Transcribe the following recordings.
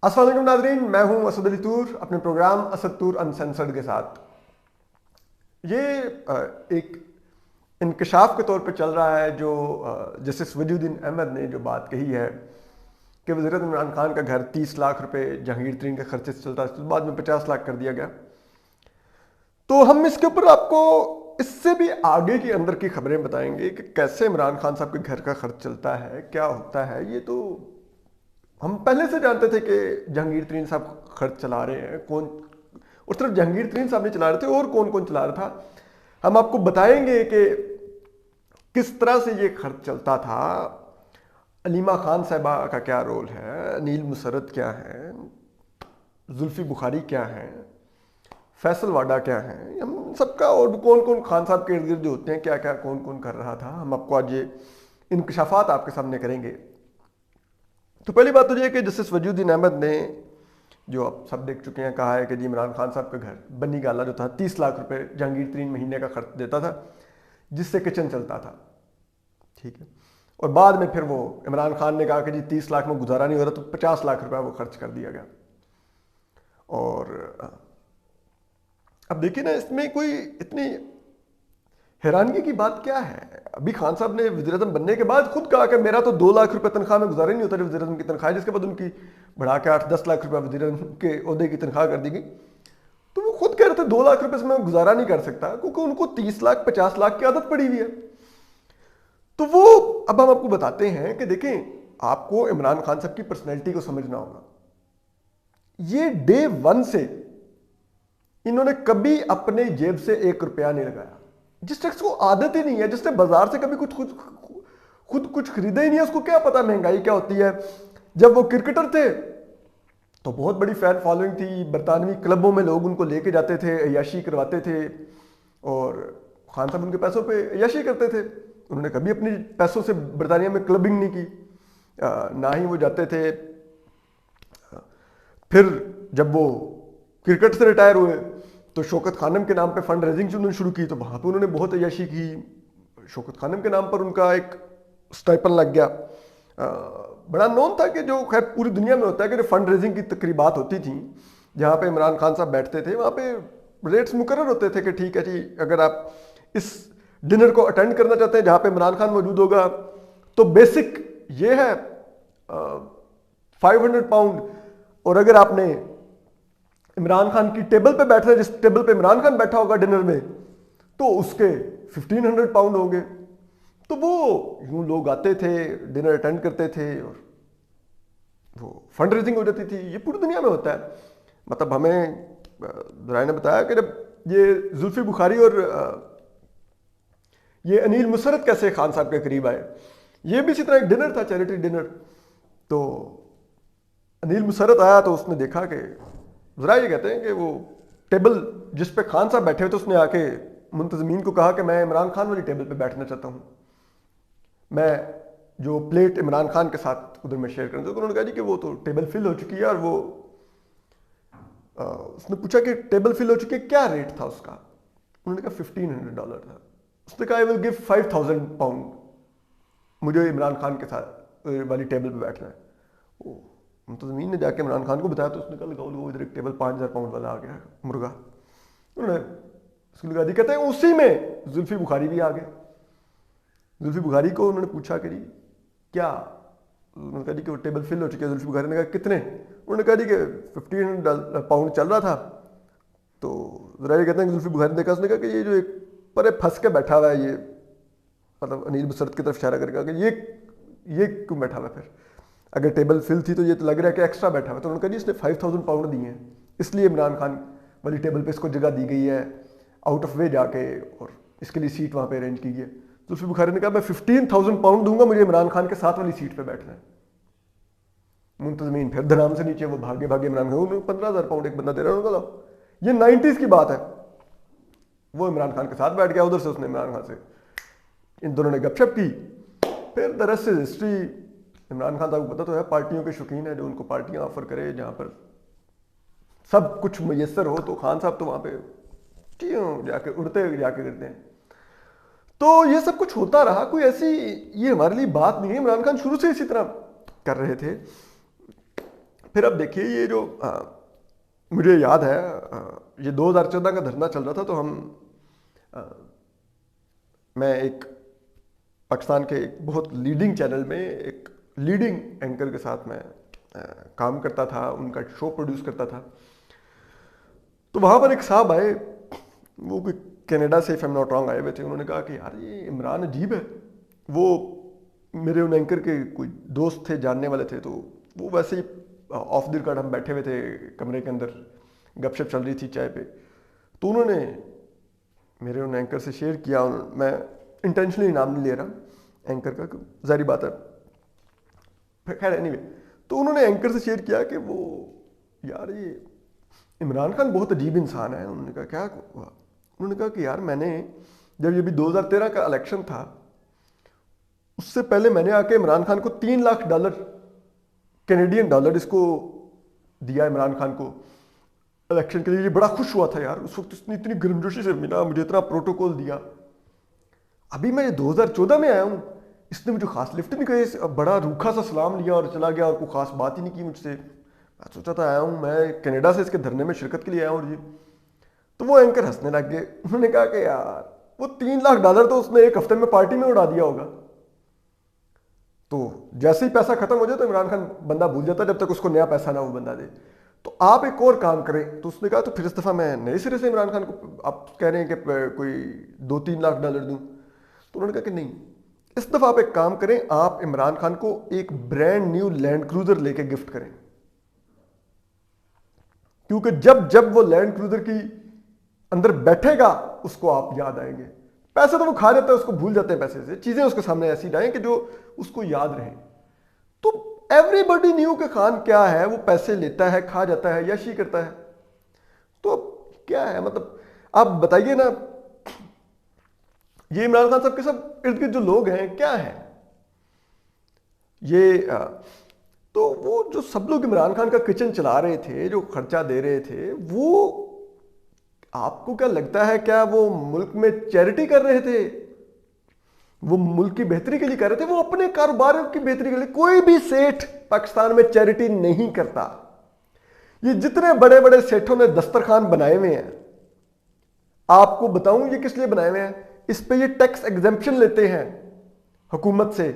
अस्सलाम वालेकुम नाज़रीन, मैं हूं असद अली तूर अपने प्रोग्राम असद तूर अनसेंसर्ड के साथ। ये एक इंकशाफ के तौर पे चल रहा है जो जस्टिस वजूद्दीन अहमद ने जो बात कही है कि वज़ीर आज़म इमरान खान का घर 30 लाख रुपए जहांगीर तरीन के खर्चे से चलता है, बाद में 50 लाख कर दिया गया। तो हम इसके ऊपर आपको इससे भी आगे की अंदर की खबरें बताएंगे कि कैसे इमरान खान साहब के घर का खर्च चलता है, क्या होता है। ये तो हम पहले से जानते थे कि जहांगीर तरीन साहब खर्च चला रहे हैं। कौन, और सिर्फ जहांगीर तरीन साहब नहीं चला रहे थे, और कौन कौन चला रहा था हम आपको बताएंगे कि किस तरह से ये खर्च चलता था। अलीमा खान साहबा का क्या रोल है, अनील मुसरत क्या है, जुल्फी बुखारी क्या है, फैसल वाडा क्या है, हम सबका, और कौन कौन खान साहब के इर्द गिर्द जो होते हैं क्या क्या कौन कौन कर रहा था, हम आपको आज ये इंकशाफात आपके सामने करेंगे। तो पहली बात तो ये कि जस्टिस वजूद्दीन अहमद ने, जो आप सब देख चुके हैं, कहा है कि जी इमरान खान साहब का घर बन्नी गाला जो था 30 लाख रुपए जहांगीर तरीन महीने का खर्च देता था, जिससे किचन चलता था। ठीक है। और बाद में फिर वो इमरान खान ने कहा कि जी 30 लाख में गुजारा नहीं हो रहा, तो 50 लाख रुपया वो खर्च कर दिया गया। और अब देखिए ना, इसमें कोई इतनी हैरानगी की बात क्या है। अभी खान साहब ने वज़ीर आज़म बनने के बाद खुद कहा कि मेरा तो 2 लाख रुपए तनख्वाह में गुजारा नहीं होता जो वज़ीर आज़म की तनख्वाह है, जिसके बाद उनकी बढ़ा के 8-10 लाख रुपए वज़ीर आज़म के ओहदे की तनख्वाह कर दी गई। तो वो खुद कह रहे थे 2 लाख रुपए से मैं गुजारा नहीं कर सकता, क्योंकि उनको 30 लाख 50 लाख की आदत पड़ी हुई है। तो वो अब हम आपको बताते हैं कि देखें, आपको इमरान खान साहब की पर्सनैलिटी को समझना होगा। ये डे 1 से इन्होंने कभी अपने जेब से 1 रुपया नहीं लगाया। जिस शख्स को आदत ही नहीं है, जिसने बाजार से कभी खुद कुछ खरीदा ही नहीं है, उसको क्या पता महंगाई क्या होती है। जब वो क्रिकेटर थे तो बहुत बड़ी फैन फॉलोइंग थी, बरतानवी क्लबों में लोग उनको लेके जाते थे, अय्याशी करवाते थे, और खान साहब उनके पैसों पे अय्याशी करते थे। उन्होंने कभी अपने पैसों से बरतानिया में क्लबिंग नहीं की, ना ही वो जाते थे। फिर जब वो क्रिकेट से रिटायर हुए तो शौकत खानम के नाम पे फंड रेजिंग उन्होंने शुरू की, तो वहाँ पे उन्होंने बहुत अय्याशी की। शौकत खानम के नाम पर उनका एक स्टाइपन लग गया। बड़ा नोन था कि जो खैर पूरी दुनिया में होता है कि जो फंड रेजिंग की तकरीबात होती थी, जहाँ पे इमरान खान साहब बैठते थे, वहाँ पे रेट्स मुकर्रर होते थे कि ठीक है जी, अगर आप इस डिनर को अटेंड करना चाहते हैं जहाँ पे इमरान खान मौजूद होगा, तो बेसिक ये है 500 पाउंड। और अगर आपने इमरान खान की टेबल पे बैठना है, जिस टेबल पे इमरान खान बैठा होगा डिनर में, तो उसके 1500 पाउंड होंगे। तो वो यूं लोग आते थे, डिनर अटेंड करते थे, और वो फंड रेजिंग हो जाती थी। ये पूरी दुनिया में होता है। मतलब हमें राय ने बताया कि जब ये जुल्फी बुखारी और ये अनील मुसरत कैसे खान साहब के करीब आए, ये भी इसी तरह एक डिनर था, चैरिटी डिनर। तो अनील मुसरत आया तो उसने देखा कि जरा, ये कहते हैं कि वो टेबल जिस पे खान साहब बैठे हुए थे, उसने आके मुंतजमीन को कहा कि मैं इमरान खान वाली टेबल पे बैठना चाहता हूँ, मैं जो प्लेट इमरान खान के साथ उधर में शेयर करना। तो उन्होंने कहा जी कि वो तो टेबल फिल हो चुकी है। और वो उसने पूछा कि टेबल फिल हो चुकी है, क्या रेट था उसका। उन्होंने कहा $1500 था। उसने कहा आई विल गिव 5000 पाउंड, मुझे इमरान खान के साथ वाली टेबल पे बैठना है। वो मुंतजमीन ने जाके इमरान खान को बताया, तो उसने कहा लगाओ इधर एक टेबल 5000 पाउंड वाला आ गया मुर्गा। उन्होंने उसको लगा दी। कहते हैं उसी में जुल्फी बुखारी भी आ गए। जुल्फी बुखारी को उन्होंने पूछा कि जी क्या, उन्होंने कहा जी कि वो टेबल फिल हो चुकी है। जुल्फी बुखारी ने कहा कितने, उन्होंने कहा जी कि 1500 पाउंड चल रहा था। तो जरा ये कहते हैं कि जुल्फी बुखारी ने देखा, उसने कहा कि ये जो एक परे फंस के बैठा हुआ है, ये मतलब अनील मुसरत की तरफ इशारा करके कहा कि ये क्यों बैठा हुआ है, फिर अगर टेबल फिल थी तो ये तो लग रहा है कि एक्स्ट्रा बैठा हुआ है। तो उन्होंने कहा जी इसने 5000 पाउंड दिए हैं, इसलिए इमरान खान वाली टेबल पे इसको जगह दी गई है आउट ऑफ वे जाके, और इसके लिए सीट वहाँ पे अरेंज की है। जुल्फी बुखारी ने कहा मैं 15,000 पाउंड दूंगा, मुझे इमरान खान के साथ वाली सीट पे बैठना है। मुंतजमीन फिर धनाम से नीचे वो भागे भागे इमरान खान, 15,000 पाउंड एक बंदा दे रहा है। ये 90s की बात है। वो इमरान खान के साथ बैठ गया, उधर से उसने इमरान खान से, इन दोनों ने गपशप की। फिर the rest is history. Imran Khan साहब को पता तो है पार्टियों के शौकीन है, जो उनको पार्टियां ऑफर करे जहां पर सब कुछ मुयसर हो, तो खान साहब तो वहां पे जाके उड़ते जाके करते हैं। तो ये सब कुछ होता रहा, कोई ऐसी ये हमारे लिए बात नहीं है। इमरान खान शुरू से इसी तरह कर रहे थे। फिर अब देखिए ये जो मुझे याद है ये 2014 का धरना चल रहा था, तो मैं एक पाकिस्तान के एक बहुत लीडिंग चैनल में एक लीडिंग एंकर के साथ मैं काम करता था, उनका शो प्रोड्यूस करता था। तो वहाँ पर एक साहब आए, वो कोई कनाडा से if I am not wrong आए हुए थे। उन्होंने कहा कि यार ये इमरान अजीब है। वो मेरे उन एंकर के कोई दोस्त थे, जानने वाले थे, तो वो वैसे ही ऑफ द रिकॉर्ड हम बैठे हुए थे कमरे के अंदर, गपशप चल रही थी चाय पे, तो उन्होंने मेरे उन एंकर से शेयर किया। मैं इंटेंशनली नाम नहीं ले रहा एंकर का, जारी बात है, खैर एनीवे। तो उन्होंने एंकर से शेयर किया कि वो यार ये इमरान खान बहुत अजीब इंसान है। उन्होंने कहा क्या हुआ? उन्होंने कहा कि यार मैंने जब ये भी 2013 का इलेक्शन था, उससे पहले मैंने आके इमरान खान को $3 लाख कैनेडियन डॉलर इसको दिया, इमरान खान को इलेक्शन के लिए। ये बड़ा खुश हुआ था यार उस वक्त, इसने इतनी गर्मजोशी से मिला, मुझे इतना प्रोटोकॉल दिया। अभी मैं 2014 में आया हूँ, इसने मुझे खास लिफ्ट नहीं करी, बड़ा रूखा सा सलाम लिया और चला गया और कोई खास बात ही नहीं की मुझसे। मैं सोचा था आया हूँ मैं कनाडा से इसके धरने में शिरकत के लिए आया हूँ जी। तो वो एंकर हंसने लग गए। उन्होंने कहा कि यार वो $3 लाख तो उसने एक हफ्ते में पार्टी में उड़ा दिया होगा। तो जैसे ही पैसा खत्म हो जाए तो इमरान खान बंदा भूल जाता, जब तक उसको नया पैसा ना वो बंदा दे। तो आप एक और काम करें। तो उसने कहा तो फिर इस दफ़ा मैं नए सिरे से इमरान खान को, आप कह रहे हैं कि कोई $2-3 लाख दूं। तो उन्होंने कहा कि नहीं, इस दफ़ा आप एक काम करें, आप इमरान खान को एक ब्रांड न्यू लैंड क्रूजर लेके गिफ्ट करें, क्योंकि जब जब वो लैंड क्रूजर की अंदर बैठेगा उसको आप याद आएंगे। पैसे तो वो खा जाता है, उसको भूल जाते हैं पैसे से, चीजें उसके सामने ऐसी लाएं कि जो उसको याद रहे। तो एवरीबडी न्यू के खान क्या है, वो पैसे लेता है, खा जाता है, यशी करता है। तो क्या है मतलब, आप बताइए ना, ये इमरान खान साहब के सब इर्द गिर्द जो लोग हैं क्या है ये तो वो जो सब लोग इमरान खान का किचन चला रहे थे, जो खर्चा दे रहे थे, वो आपको क्या लगता है, क्या वो मुल्क में चैरिटी कर रहे थे? वो मुल्क की बेहतरी के लिए कर रहे थे? वो अपने कारोबार की बेहतरी के लिए? कोई भी सेठ पाकिस्तान में चैरिटी नहीं करता। ये जितने बड़े बड़े सेठों ने दस्तरखान बनाए हुए हैं, आपको बताऊं ये किस लिए बनाए हुए हैं? इस पे ये टैक्स एग्जेम्पशन लेते हैं हुकूमत से,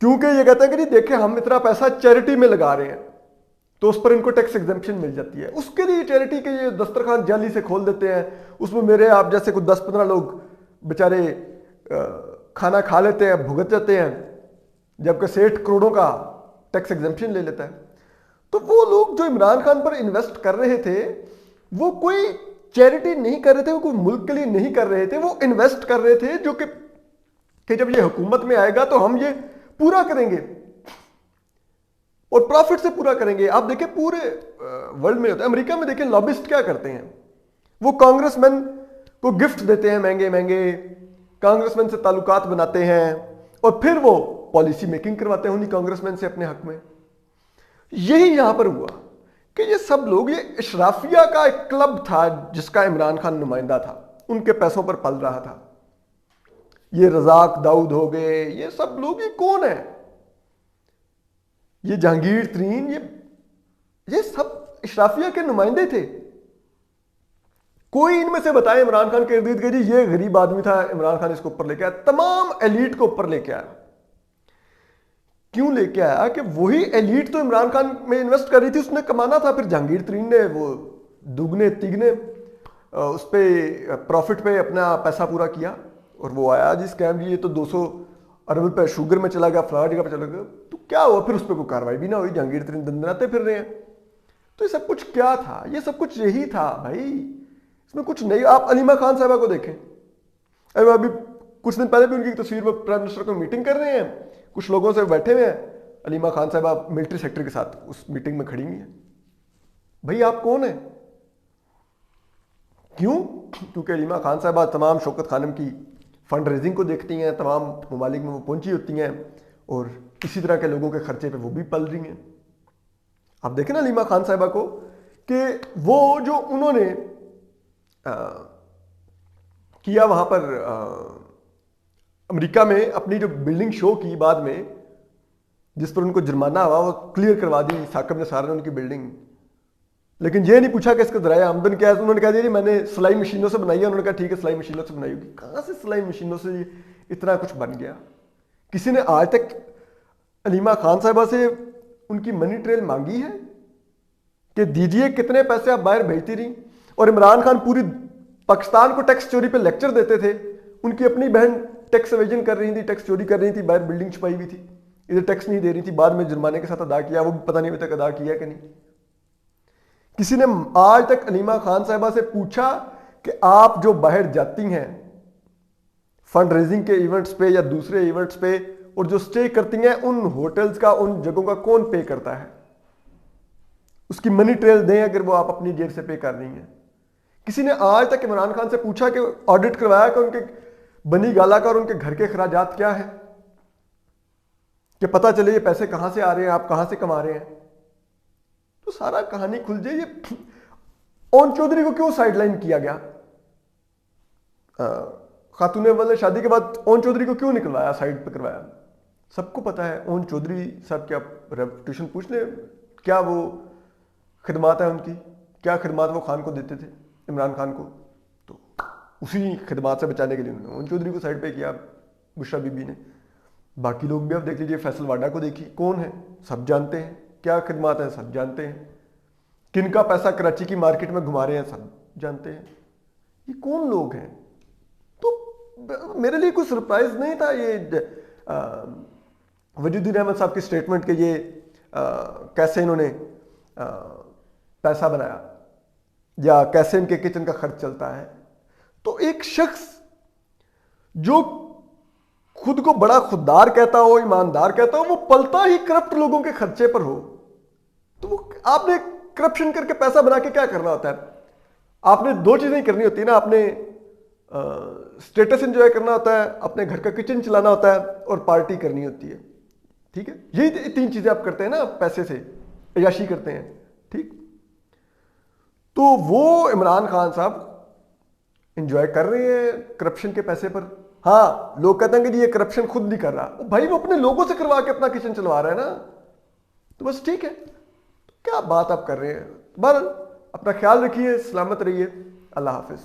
क्योंकि ये कहते हैं कि नहीं देखें हम इतना पैसा चैरिटी में लगा रहे हैं, तो उस पर इनको टैक्स एग्जेम्पशन मिल जाती है। उसके लिए चैरिटी के ये दस्तरखान जाली से खोल देते हैं, उसमें मेरे आप जैसे कुछ 10-15 लोग बेचारे खाना खा लेते हैं, भुगत जाते हैं, जबकि सेठ करोड़ों का टैक्स एग्जेम्पशन ले लेता है। तो वो लोग जो इमरान खान पर इन्वेस्ट कर रहे थे, वो कोई चैरिटी नहीं कर रहे थे, वो कोई मुल्क के लिए नहीं कर रहे थे, वो इन्वेस्ट कर रहे थे जो कि जब ये हुकूमत में आएगा तो हम ये पूरा करेंगे और प्रॉफिट से पूरा करेंगे। आप देखें पूरे वर्ल्ड में होता है। अमेरिका में देखें लॉबिस्ट क्या करते हैं, वो कांग्रेसमैन को गिफ्ट देते हैं महंगे महंगे, कांग्रेसमैन से ताल्लुकात बनाते हैं और फिर वो पॉलिसी मेकिंग करवाते हैं उन्हीं कांग्रेसमैन से अपने हक में। यही यहां पर हुआ कि ये सब लोग, ये इशराफिया का एक क्लब था जिसका इमरान खान नुमाइंदा था, उनके पैसों पर पल रहा था। ये रजाक दाऊद हो गए, ये सब लोग, ये कौन है? ये जहांगीर तरीन, ये सब इशराफिया के नुमाइंदे थे। कोई इनमें से बताए इमरान खान के इर्द गिर्द जी ये गरीब आदमी था, इमरान खान इसको ऊपर लेके आया, तमाम एलीट को ऊपर लेके आया। क्यों लेके आया? कि वही एलीट तो इमरान खान में इन्वेस्ट कर रही थी, उसने कमाना था। फिर जहांगीर तरीन ने वो दुगने तिगने उस पर प्रॉफिट पे अपना पैसा पूरा किया और वो आया जी स्कैम जी, ये तो 200 अरब रुपए शुगर में चला गया, फलाना जगह पे चला गया। तो क्या हुआ? फिर उस पर कोई कार्रवाई भी ना हुई, जहांगीर तरीन दंदनाते फिर रहे हैं। तो ये सब कुछ क्या था? ये सब कुछ यही था भाई, इसमें कुछ नहीं। आप अलीमा खान साहबा को देखें, अभी कुछ दिन पहले भी उनकी तस्वीर में प्राइम मिनिस्टर को मीटिंग कर रहे हैं, कुछ लोगों से बैठे हुए हैं, अलीमा खान साहबा मिलिट्री सेक्रेटरी के साथ उस मीटिंग में खड़ी हुई है। भाई आप कौन है? क्यों? क्योंकि अलीमा खान साहबा तमाम शौकत खानम की फंड रेजिंग को देखती हैं, तमाम ममालिक में वो पहुंची होती हैं और इसी तरह के लोगों के खर्चे पे वो भी पल रही हैं। आप देखें ना अलीमा खान साहबा को कि वो जो उन्होंने किया वहां पर अमेरिका में, अपनी जो बिल्डिंग शो की बाद में, जिस पर उनको जुर्माना हुआ वो क्लियर करवा दी साकिब निसार ने उनकी बिल्डिंग। लेकिन ये नहीं पूछा कि इसका ज़राया आमदन क्या है। उन्होंने कहा जी मैंने सिलाई मशीनों से बनाई है। उन्होंने कहा ठीक है सिलाई मशीनों से बनाई होगी। कहाँ से सिलाई मशीनों से इतना कुछ बन गया? किसी ने आज तक अलीमा खान साहिबा से उनकी मनी ट्रेल मांगी है कि दीजिए कितने पैसे आप बाहर भेजती रही? और इमरान खान पूरी पाकिस्तान को टैक्स चोरी पे लेक्चर देते थे। उनकी अपनी बहन टैक्स एवेजन कर रही थी, टैक्स चोरी कर रही थी, बाहर बिल्डिंग छुपाई हुई थी, इधर टैक्स नहीं दे रही थी, बाद में जुर्माने के साथ अदा किया, वो भी पता नहीं अभी तक अदा किया कि नहीं। किसी ने आज तक अलीमा खान साहिबा से पूछा कि आप जो बाहर जाती हैं फंड रेजिंग के इवेंट्स पे या दूसरे इवेंट्स पे और जो स्टे करती हैं, उन होटल्स का, उन जगहों का कौन पे करता है? उसकी मनी ट्रेल दें अगर वो आप अपनी जेब से पे कर रही हैं। किसी ने आज तक इमरान खान से पूछा कि ऑडिट करवाया कि उनके बनी गाला का और उनके घर के खराजात क्या है, कि पता चले ये पैसे कहां से आ रहे हैं, आप कहां से कमा रहे हैं? तो सारा कहानी खुल जाए। ये ओन चौधरी को क्यों साइडलाइन किया गया? खातून वाले शादी के बाद ओन चौधरी को क्यों निकलवाया, साइड पे करवाया? सबको पता है ओन चौधरी साहब क्या रेपुटेशन, पूछ ले क्या वो खिदमात है उनकी, क्या खिदमात वो खान को देते थे, इमरान खान को। तो उसी खिदमात से बचाने के लिए उन्होंने ओन चौधरी को साइड पे किया, बुशरा बीबी ने। बाकी लोग भी आप देख लीजिए, फैसल वाडा को देखिए, कौन है सब जानते हैं, क्या खिदमात है सब जानते हैं, किन का पैसा कराची की मार्केट में घुमा रहे हैं सब जानते हैं। ये कौन लोग हैं? तो मेरे लिए कोई सरप्राइज नहीं था ये वजूद्दीन अहमद साहब की स्टेटमेंट के ये कैसे इन्होंने पैसा बनाया या कैसे इनके किचन का खर्च चलता है। तो एक शख्स जो खुद को बड़ा खुददार कहता हो, ईमानदार कहता हो, वो पलता ही करप्ट लोगों के खर्चे पर हो। तो वो आपने करप्शन करके पैसा बना के क्या करना होता है? आपने दो चीजें करनी होती है ना, आपने स्टेटस एंजॉय करना होता है, अपने घर का किचन चलाना होता है, और पार्टी करनी होती है। ठीक है, यही तीन चीजें आप करते हैं ना, पैसे से अयाशी करते हैं। ठीक, तो वो इमरान खान साहब एंजॉय कर रहे हैं करप्शन के पैसे पर। हाँ, लोग कहते हैं कि ये करप्शन खुद नहीं कर रहा, भाई वो अपने लोगों से करवा के अपना किचन चलवा रहा है ना, तो बस ठीक है। क्या बात आप कर रहे हैं? बहरहाल अपना ख्याल रखिए, सलामत रहिए, अल्लाह हाफिज।